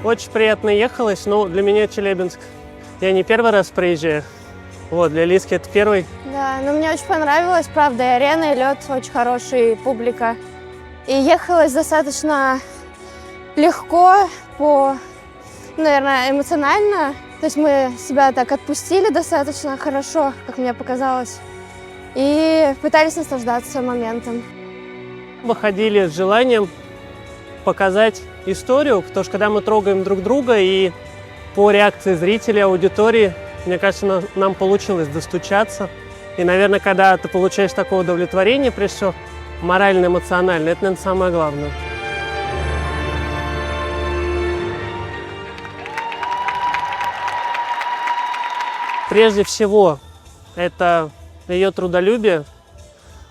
Очень приятно ехалось. Ну, для меня Челябинск, я не первый раз приезжаю. Вот, для Лиски это первый. Да, но мне очень понравилось, правда, и арена, и лед очень хороший, и публика. И ехалось достаточно легко, наверное, эмоционально. То есть мы себя так отпустили достаточно хорошо, как мне показалось, и пытались наслаждаться моментом. Выходили с желанием показать историю, потому что когда мы трогаем друг друга, и по реакции зрителей, аудитории, мне кажется, нам получилось достучаться. И, наверное, когда ты получаешь такое удовлетворение, прежде всего, морально-эмоционально, это, наверное, самое главное. Прежде всего, это ее трудолюбие.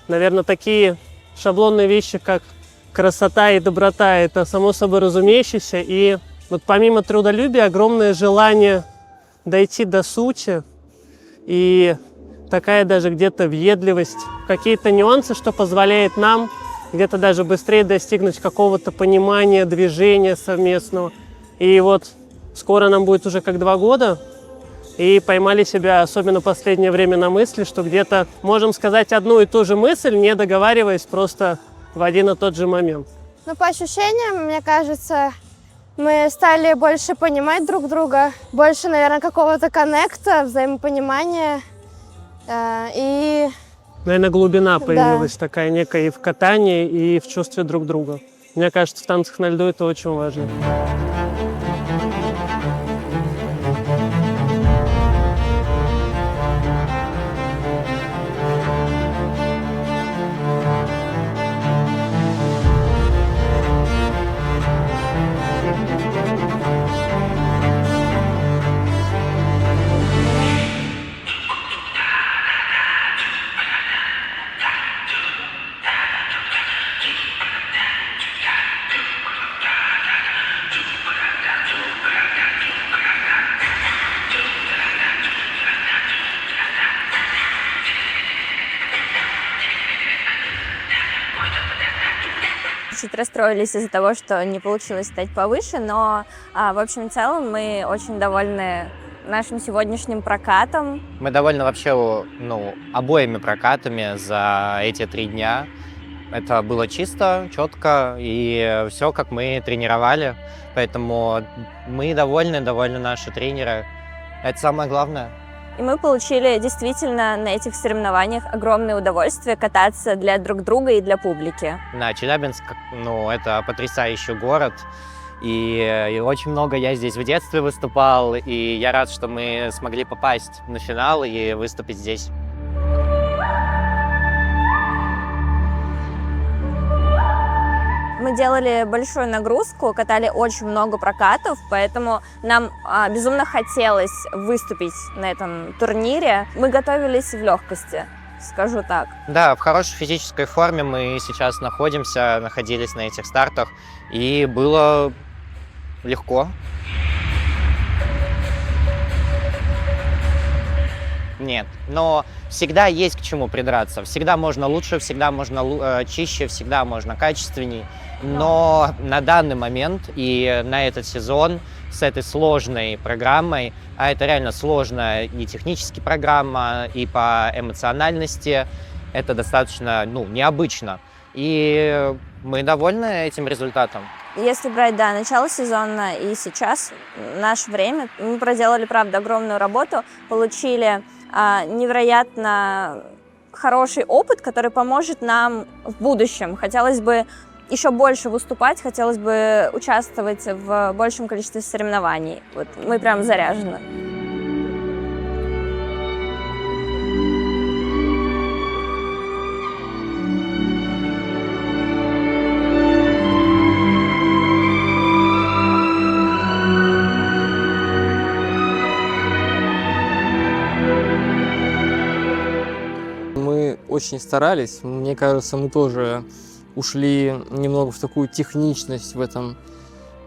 Наверное, такие шаблонные вещи, как красота и доброта, это само собой разумеющееся. И вот помимо трудолюбия, огромное желание дойти до сути и такая даже где-то въедливость, какие-то нюансы, что позволяет нам где-то даже быстрее достигнуть какого-то понимания, движения совместного. И вот скоро нам будет уже как 2 года, и поймали себя, особенно в последнее время, на мысли, что где-то можем сказать одну и ту же мысль, не договариваясь просто в один и тот же момент. Но по ощущениям, мне кажется, мы стали больше понимать друг друга, больше, наверное, какого-то коннекта, взаимопонимания. И, наверное, глубина появилась такая некая и в катании, и в чувстве друг друга. Мне кажется, в танцах на льду это очень важно. Чуть расстроились из-за того, что не получилось стать повыше, но в общем и целом мы очень довольны нашим сегодняшним прокатом. Мы довольны вообще обоими прокатами за эти 3 дня. Это было чисто, четко и все, как мы тренировали. Поэтому мы довольны наши тренеры. Это самое главное. И мы получили действительно на этих соревнованиях огромное удовольствие кататься для друг друга и для публики. Да, Челябинск, это потрясающий город. И очень много я здесь в детстве выступал. И я рад, что мы смогли попасть на финал и выступить здесь. Мы делали большую нагрузку, катали очень много прокатов, поэтому нам безумно хотелось выступить на этом турнире. Мы готовились в легкости, скажу так. Да, в хорошей физической форме мы сейчас находились на этих стартах, и было легко. Нет, но всегда есть к чему придраться. Всегда можно лучше, всегда можно чище, всегда можно качественней. Но на данный момент и на этот сезон с этой сложной программой, а это реально сложная и технически программа, и по эмоциональности, это достаточно необычно. И мы довольны этим результатом. Если брать, начало сезона и сейчас, наше время, мы проделали, правда, огромную работу, получили невероятно хороший опыт, который поможет нам в будущем. Хотелось бы еще больше выступать, хотелось бы участвовать в большем количестве соревнований. Вот мы прям заряжены. Мы очень старались, мне кажется, мы тоже ушли немного в такую техничность в этом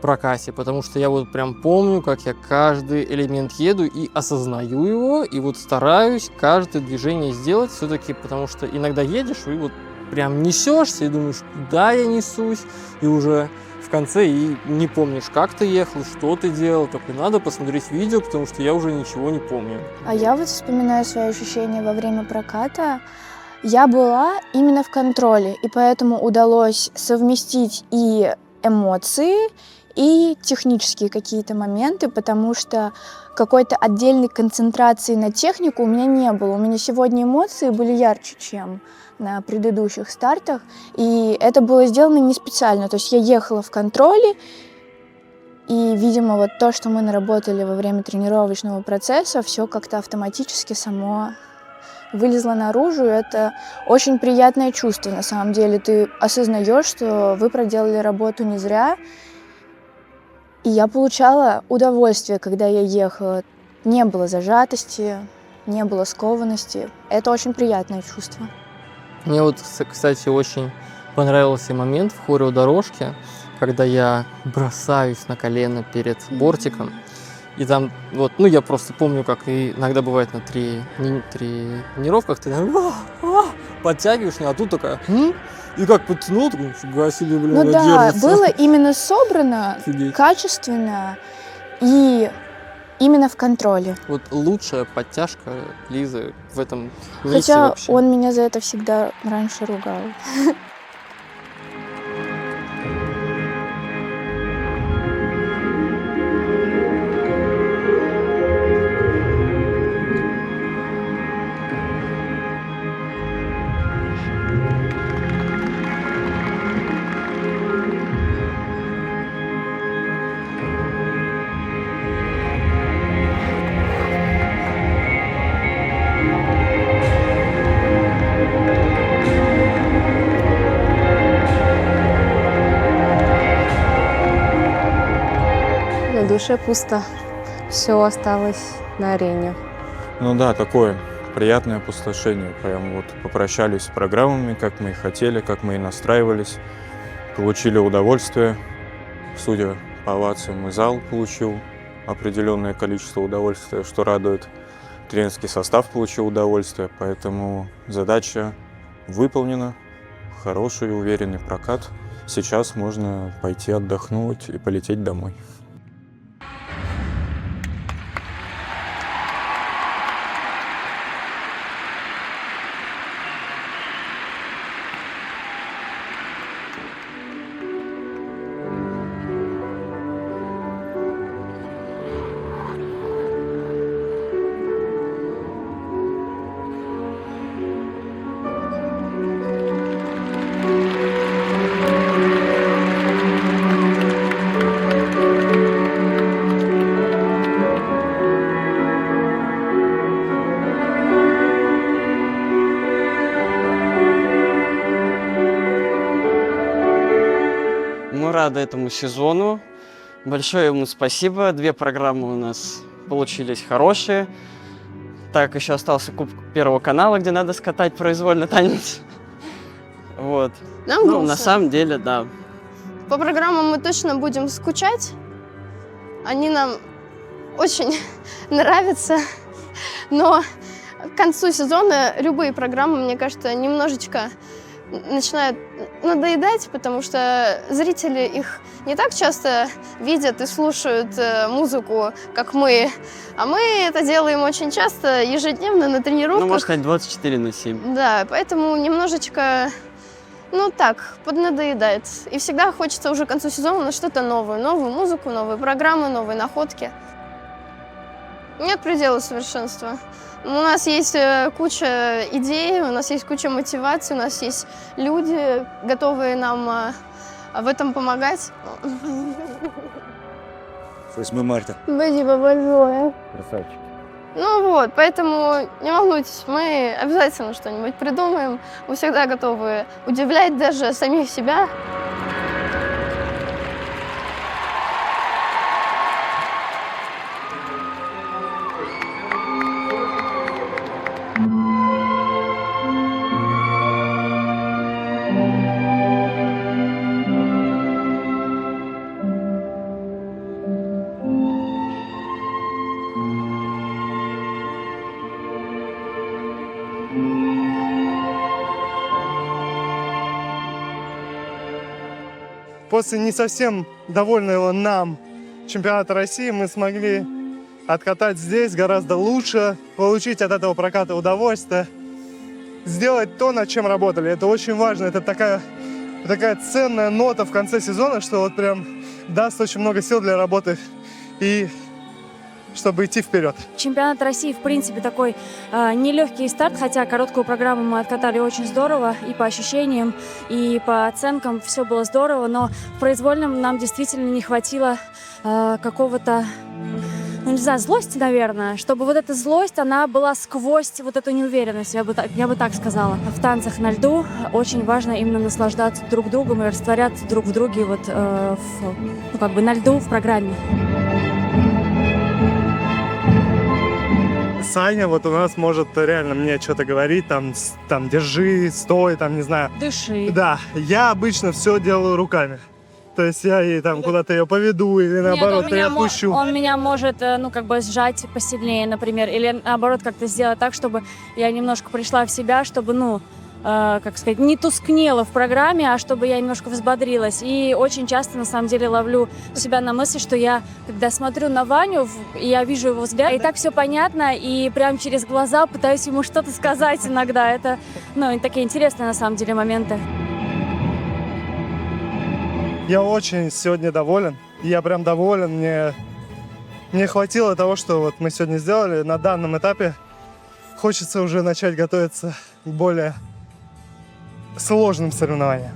прокате, потому что я вот прям помню, как я каждый элемент еду и осознаю его, и вот стараюсь каждое движение сделать все-таки, потому что иногда едешь и вот прям несешься и думаешь, куда я несусь, и уже в конце и не помнишь, как ты ехал, что ты делал, такой, надо посмотреть видео, потому что я уже ничего не помню. А я вот вспоминаю свои ощущения во время проката. Я была именно в контроле, и поэтому удалось совместить и эмоции, и технические какие-то моменты, потому что какой-то отдельной концентрации на технику у меня не было. У меня сегодня эмоции были ярче, чем на предыдущих стартах, и это было сделано не специально. То есть я ехала в контроле, и, видимо, вот то, что мы наработали во время тренировочного процесса, все как-то автоматически само вылезло наружу. Это очень приятное чувство, на самом деле. Ты осознаешь, что вы проделали работу не зря. И я получала удовольствие, когда я ехала. Не было зажатости, не было скованности. Это очень приятное чувство. Мне вот, кстати, очень понравился момент в хореодорожке, когда я бросаюсь на колено перед бортиком. И там, вот, ну, я просто помню, как и иногда бывает на тренировках, ты подтягиваешь, а тут такая, и как подтянул, такой, фига себе, блин, Ну она да, держится. было именно собрано, Офигеть. качественно и именно в контроле. Вот лучшая подтяжка Лизы в этом месте Хотя вообще. он меня за это всегда раньше ругал. На душе пусто. Все осталось на арене. Ну да, такое приятное опустошение. Прям вот попрощались с программами, как мы и хотели, как мы и настраивались. Получили удовольствие. Судя по овациям, и зал получил определенное количество удовольствия, что радует. Тренерский состав получил удовольствие, поэтому задача выполнена. Хороший и уверенный прокат. Сейчас можно пойти отдохнуть и полететь домой. Мы рады этому сезону. Большое ему спасибо. 2 программы у нас получились хорошие. Так, еще остался Кубок Первого канала, где надо скатать произвольно танец. Вот. Нам Ну, грустно. на самом деле, да. По программам мы точно будем скучать. Они нам очень нравятся. Но к концу сезона любые программы, мне кажется, немножечко начинают надоедать, потому что зрители их не так часто видят и слушают музыку, как мы. А мы это делаем очень часто, ежедневно на тренировках. Ну, можно сказать, 24/7. Да, поэтому немножечко, ну так, поднадоедает. И всегда хочется уже к концу сезона на что-то новое. Новую музыку, новые программы, новые находки. Нет предела совершенства. У нас есть куча идей, у нас есть куча мотивации, у нас есть люди, готовые нам в этом помогать. 8 марта. Спасибо большое. Красавчик. Ну вот, поэтому не волнуйтесь, мы обязательно что-нибудь придумаем. Мы всегда готовы удивлять даже самих себя. после не совсем довольного нам чемпионата России мы смогли откатать здесь гораздо лучше, получить от этого проката удовольствие, сделать то, над чем работали. Это очень важно, это такая ценная нота в конце сезона, что вот прям даст очень много сил для работы и чтобы идти вперед. Чемпионат России, в принципе, такой нелегкий старт, хотя короткую программу мы откатали очень здорово, и по ощущениям, и по оценкам все было здорово, но в произвольном нам действительно не хватило какого-то, ну, не знаю, злости, наверное, чтобы вот эта злость, она была сквозь вот эту неуверенность, я бы так сказала. В танцах на льду очень важно именно наслаждаться друг другом и растворяться друг в друге вот на льду в программе. Саня вот у нас может реально мне что-то говорить, там держи, стой, там не знаю. Дыши. Да, я обычно все делаю руками. То есть я ей там куда-то ее поведу или наоборот ее отпущу. Он меня может, сжать посильнее, например, или наоборот как-то сделать так, чтобы я немножко пришла в себя, чтобы, не тускнела в программе, а чтобы я немножко взбодрилась. И очень часто, на самом деле, ловлю себя на мысли, что я, когда смотрю на Ваню, я вижу его взгляд, и так все понятно, и прям через глаза пытаюсь ему что-то сказать иногда. Это, такие интересные, на самом деле, моменты. Я очень сегодня доволен. Я прям доволен. Мне хватило того, что вот мы сегодня сделали. На данном этапе хочется уже начать готовиться к более сложным соревнованиям.